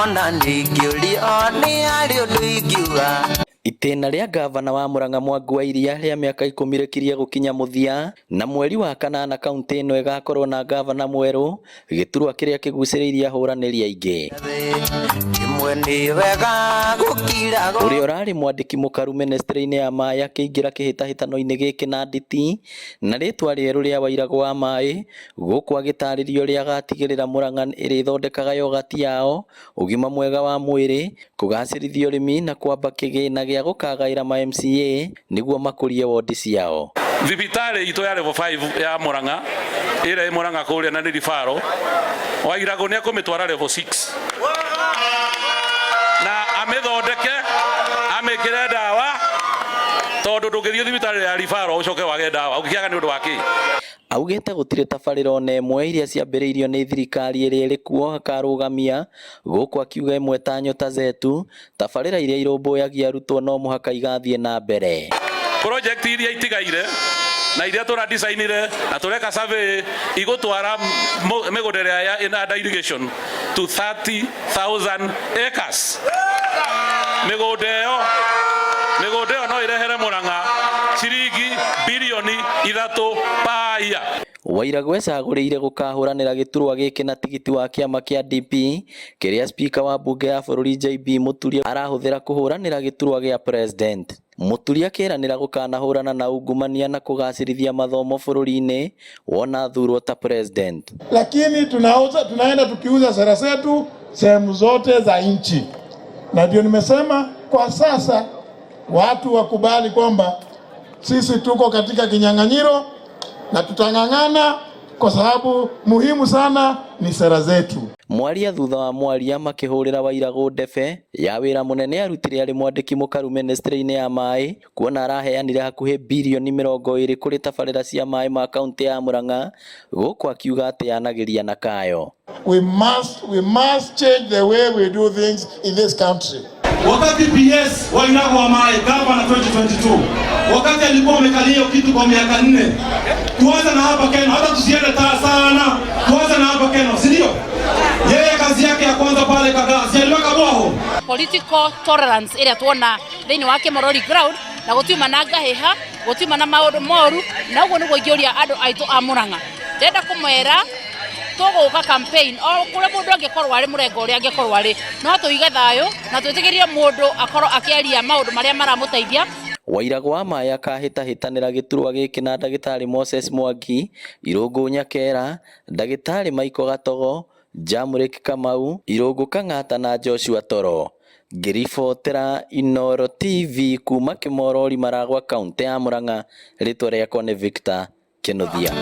ona ndingĩũrio nĩ arĩ ũndũ ingiuga. Itĩna rĩa gavana wa Murang'a Mwangi wa Iria rĩa mĩaka 10 rĩkirie gũkinya mũthia, na mweri wa kanana kaunti ĩno ĩgakorwo na gavana mwerũ, gĩturwa kĩrĩa kĩgucĩrĩirie ahũranĩri aingĩ. Ũrĩa ũrarĩ mwandĩki mũkaru ministry-inĩ ya maĩ akĩingĩra kĩhĩtahĩtano-inĩ gĩkĩ na nditi, na rĩtwa rĩerũ rĩa Wairagũ wa maĩ, gũkũ agĩtarĩrio ũrĩa agatigĩrĩra Murang'a ĩrĩthondekaga yogati yao, ũgima mwega wa mwĩrĩ, kũgacĩrithia ũrĩmi na kwamba kĩgĩna gĩa gũkagaĩra ma MCA nĩguo makũrie wondi ciao. Thibitarĩ itũ ya level 5 ya Murang'a ĩrĩa ĩ Murang'a kũrĩa na nĩ ribaro, Wairagũ nĩ akũmĩtwara level 6 na amĩthondeke, amĩkĩre ndawa, tondũ ndũngĩthiĩ thibitarĩ ya ribaro ũcoke wage ndawa ũkĩaga nĩ ũndũ wa kĩ. Augĩte gũtirĩ tabarĩra ona ĩmwe iria ciambĩrĩirio nĩ thirikari ĩrĩa ĩrĩ kuo akarũgamia, gũkũ akiuga ĩmwe ta Nyota Zetu, tabarĩra iria irũmbũyagia arutwo no mũhaka igathiĩ na mbere. Project iria itigaire na iria tũra designire na tũreka survey igũtwara mĩgũnda ĩrĩa ĩna under irrigation to 30,000 acres. Mĩgũnda ĩyo no ĩrehere Murang'a ciringi bilioni 3 per year. Wairagũ ecagũrĩire gũkahũranĩra gĩturwa gĩkĩ na tigiti wa kĩama kĩa DP, kĩrĩa spika wa mbunge ya bũrũri JB Mũturia arahũthĩra kũhũranĩra gĩturwa gĩa president. Mũturia akĩranĩra gũkanahũrana na ungumania na kũgacĩrithia mathomo bũrũri-inĩ wona thurwo ta president. Lakini tunaenda tukiuza sera zetu sehemu zote za nchi, na ndio nimesema kwa sasa watu wakubali kwamba sisi tuko katika kinyang'anyiro na tutang'ang'ana kwa sababu muhimu sana ni sera zetu. Mwaria thutha wa mwaria makĩhũrĩra Wairagũ ndebe ya wĩra mũnene arutire arĩ mwandĩki mũkaru ministry-inĩ ya maĩ, kuona araheanire hakuhĩ bilioni 20 kũrĩ tabarĩra cia maĩ ma kaunti ya Murang'a, gũkũ akiuga atĩ yanagĩria na kayo. We must change the way we do things in this country. Wakati PS Wairagũ wa maĩ gavana 2022, wakati alikuwa amekalia kitu kwa miaka 4, tuanze na hapa Kenya, hata tusiende sana, tuanze na hapa Kenya, si ndio? Yeye kazi yake ya kwanza pale Kagazi aliweka boho. Political tolerance ĩrĩa tuona thĩinĩ wa Kĩmorori ground, na gũtiuma na ngahĩha, gũtiuma na maũndũ moru, na ũguo nĩguo ingĩũria andũ aitũ a Murang'a. Ndenda kũmwĩra tũgũka campaign o kũrĩa mũndũ angĩkorwo arĩ mũrengo ũrĩa angĩkorwo arĩ, no tũige thayũ na twĩtĩkĩrie mũndũ akorwo akĩaria maũndũ marĩa maramũteithia. Wairagũ wa maĩ akahĩtahĩtanĩra gĩturwa gĩkĩ na ndagĩtarĩ Moses Mwangi, Irũngũ Nyakera, ndagĩtarĩ Maiko Gatogo, Jamũrĩki Kamau, Irũngũ Kang'ata na Joshua Toro. Ngĩribotera Inooro TV kuma Kĩmorori Maragwa kaunti ya Murang'a, rĩtwa rĩakwa nĩ Victor Kĩnuthia.